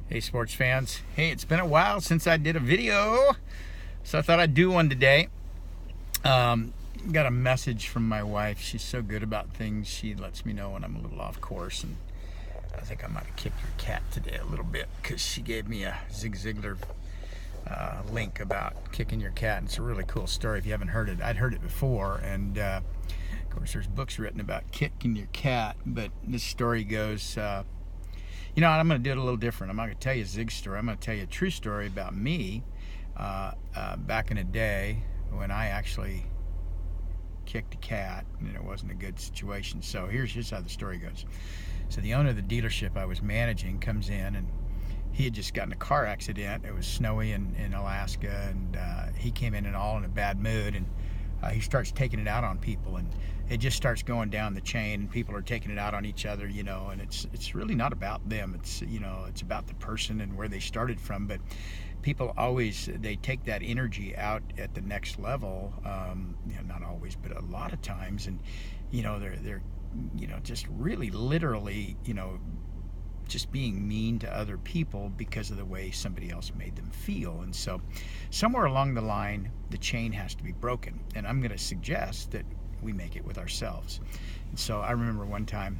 Hey sports fans, hey, it's been a while since I did a video, so I thought I'd do one today. Got a message from my wife. She's so good about things. She lets me know when I'm a little off course, and I think I might have kicked your cat today a little bit because she gave me a Zig Ziglar link about kicking your cat, and it's a really cool story. If you haven't heard it, I'd heard it before, and of course there's books written about kicking your cat, but this story goes, I'm going to do it a little different. I'm not going to tell you a Zig story. I'm going to tell you a true story about me back in the day when I actually kicked a cat, and it wasn't a good situation. So here's just how the story goes. So the owner of the dealership I was managing comes in, and he had just gotten a car accident. It was snowy in Alaska, and he came in all in a bad mood, and he starts taking it out on people, and it just starts going down the chain, and people are taking it out on each other, and it's really not about them. It's about the person and where they started from. But people always, they take that energy out at the next level, not always, but a lot of times, and they're just really literally just being mean to other people because of the way somebody else made them feel. And so somewhere along the line, the chain has to be broken, and I'm going to suggest that we make it with ourselves. And so I remember one time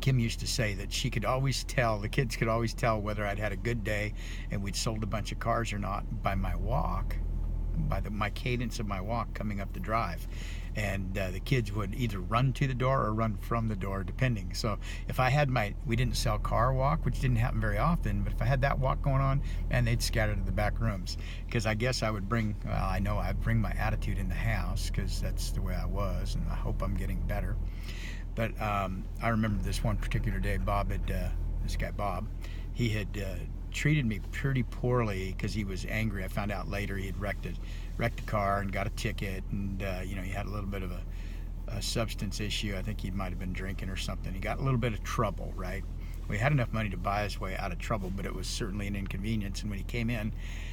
Kim used to say that she could always tell, the kids could always tell whether I'd had a good day and we'd sold a bunch of cars or not by my walk, by my cadence of my walk coming up the drive. And the kids would either run to the door or run from the door, depending. So if I had we didn't sell car walk, which didn't happen very often, but if I had that walk going on, and they'd scatter to the back rooms, because I guess I would bring, I know I'd bring my attitude in the house, because that's the way I was, and I hope I'm getting better. But I remember this one particular day, this guy Bob, he had treated me pretty poorly because he was angry. I found out later he had wrecked a car and got a ticket, and he had a little bit of a substance issue. I think he might have been drinking or something. He got a little bit of trouble, right? We had enough money to buy his way out of trouble, but it was certainly an inconvenience. And when he came in,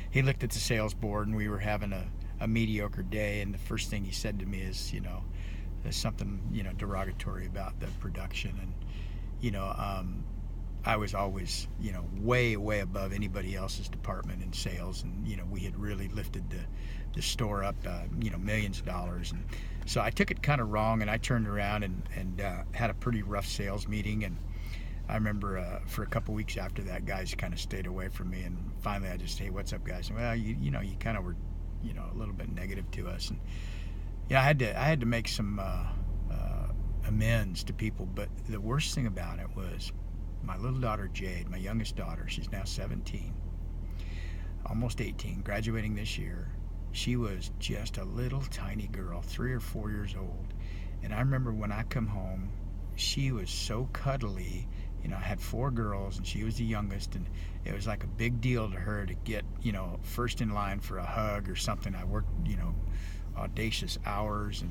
he looked at the sales board, and we were having a mediocre day, and the first thing he said to me is, there's something derogatory about the production. And I was always, way above anybody else's department in sales, and we had really lifted the store up, millions of dollars. And so I took it kind of wrong, and I turned around and had a pretty rough sales meeting. And I remember for a couple weeks after that, guys kind of stayed away from me, and finally I just, hey, what's up, guys? And, well, you kind of were, a little bit negative to us, and I had to make some amends to people. But the worst thing about it was my little daughter Jade, my youngest daughter. She's now 17, almost 18, graduating this year. She was just a little tiny girl, 3 or 4 years old. And I remember when I come home, she was so cuddly. I had 4 girls, and she was the youngest, and it was like a big deal to her to get, first in line for a hug or something. I worked, audacious hours,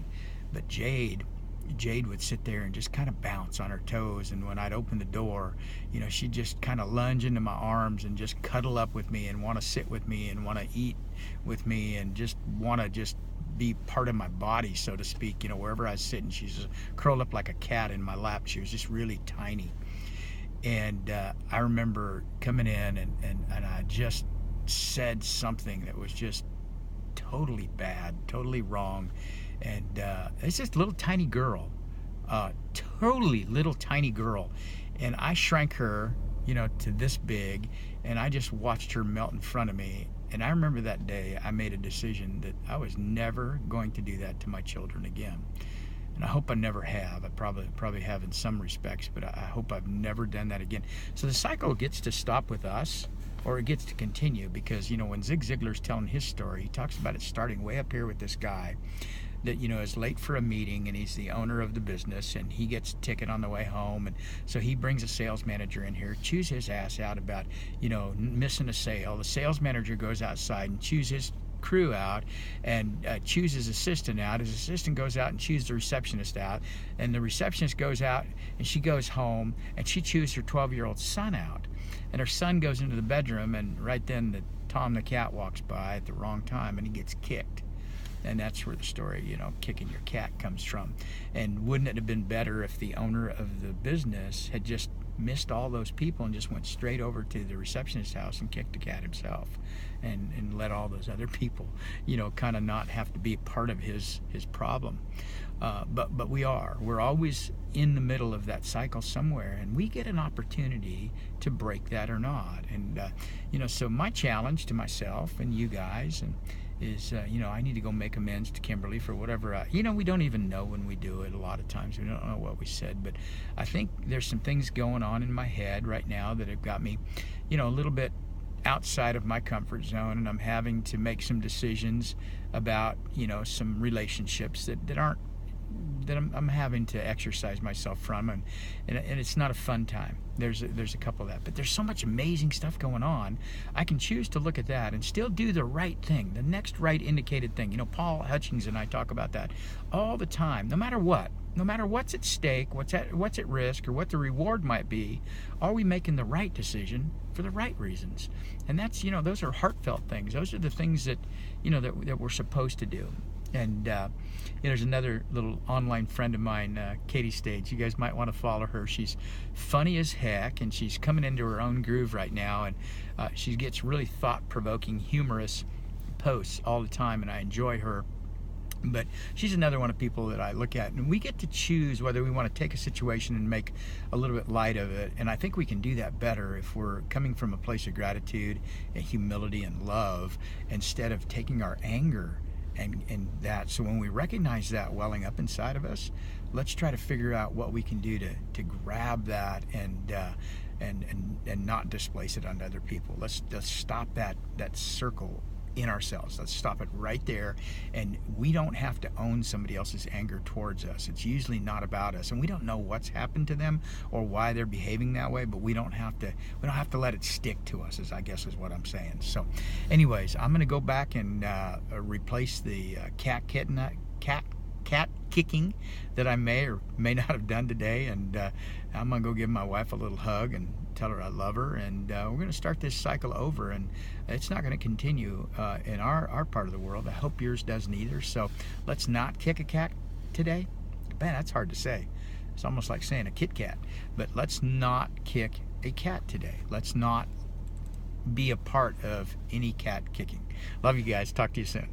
but Jade would sit there and just kind of bounce on her toes, and when I'd open the door, she'd just kind of lunge into my arms and just cuddle up with me and want to sit with me and want to eat with me and just want to just be part of my body, so to speak. Wherever I was sitting, she's just curled up like a cat in my lap. She was just really tiny. And I remember coming in and I just said something that was just totally bad, totally wrong. And it's just a little tiny girl, totally little tiny girl. And I shrank her, to this big, and I just watched her melt in front of me. And I remember that day I made a decision that I was never going to do that to my children again. And I hope I never have. I probably have in some respects, but I hope I've never done that again. So the cycle gets to stop with us, or it gets to continue, because when Zig Ziglar's telling his story, he talks about it starting way up here with this guy that is late for a meeting, and he's the owner of the business, and he gets a ticket on the way home, and so he brings a sales manager in here, chews his ass out about missing a sale. The sales manager goes outside and chews his crew out, and chews his assistant out. His assistant goes out and chews the receptionist out, and the receptionist goes out and she goes home and she chews her 12-year-old son out, and her son goes into the bedroom, and right then Tom the cat walks by at the wrong time, and he gets kicked. And that's where the story, kicking your cat comes from. And wouldn't it have been better if the owner of the business had just missed all those people and just went straight over to the receptionist's house and kicked the cat himself, and let all those other people, kind of not have to be a part of his problem. But we're always in the middle of that cycle somewhere, and we get an opportunity to break that or not. And so my challenge to myself and you guys is I need to go make amends to Kimberly for whatever we don't even know when we do it. A lot of times we don't know what we said, but I think there's some things going on in my head right now that have got me a little bit outside of my comfort zone, and I'm having to make some decisions about some relationships that aren't, that I'm having to exercise myself from, and it's not a fun time. There's a couple of that, but there's so much amazing stuff going on. I can choose to look at that and still do the right thing, the next right indicated thing. Paul Hutchings and I talk about that all the time. No matter what's at stake, what's at risk, or what the reward might be, are we making the right decision for the right reasons? And that's those are heartfelt things. Those are the things that that we're supposed to do. And there's another little online friend of mine, Katie Stage. You guys might want to follow her. She's funny as heck, and she's coming into her own groove right now. And she gets really thought-provoking, humorous posts all the time, and I enjoy her. But she's another one of people that I look at, and we get to choose whether we want to take a situation and make a little bit light of it. And I think we can do that better if we're coming from a place of gratitude and humility and love, instead of taking our anger and that. So when we recognize that welling up inside of us, let's try to figure out what we can do to grab that and not displace it on other people. Let's stop that circle in ourselves. Let's stop it right there. And we don't have to own somebody else's anger towards us. It's usually not about us, and we don't know what's happened to them or why they're behaving that way, but we don't have to let it stick to us, I guess is what I'm saying. So anyways, I'm going to go back and replace the cat kicking that I may or may not have done today, and I'm going to go give my wife a little hug and tell her I love her, and we're going to start this cycle over, and it's not going to continue in our part of the world. I hope yours doesn't either. So let's not kick a cat today. Man, that's hard to say. It's almost like saying a Kit Kat. But let's not kick a cat today. Let's not be a part of any cat kicking. Love you guys. Talk to you soon.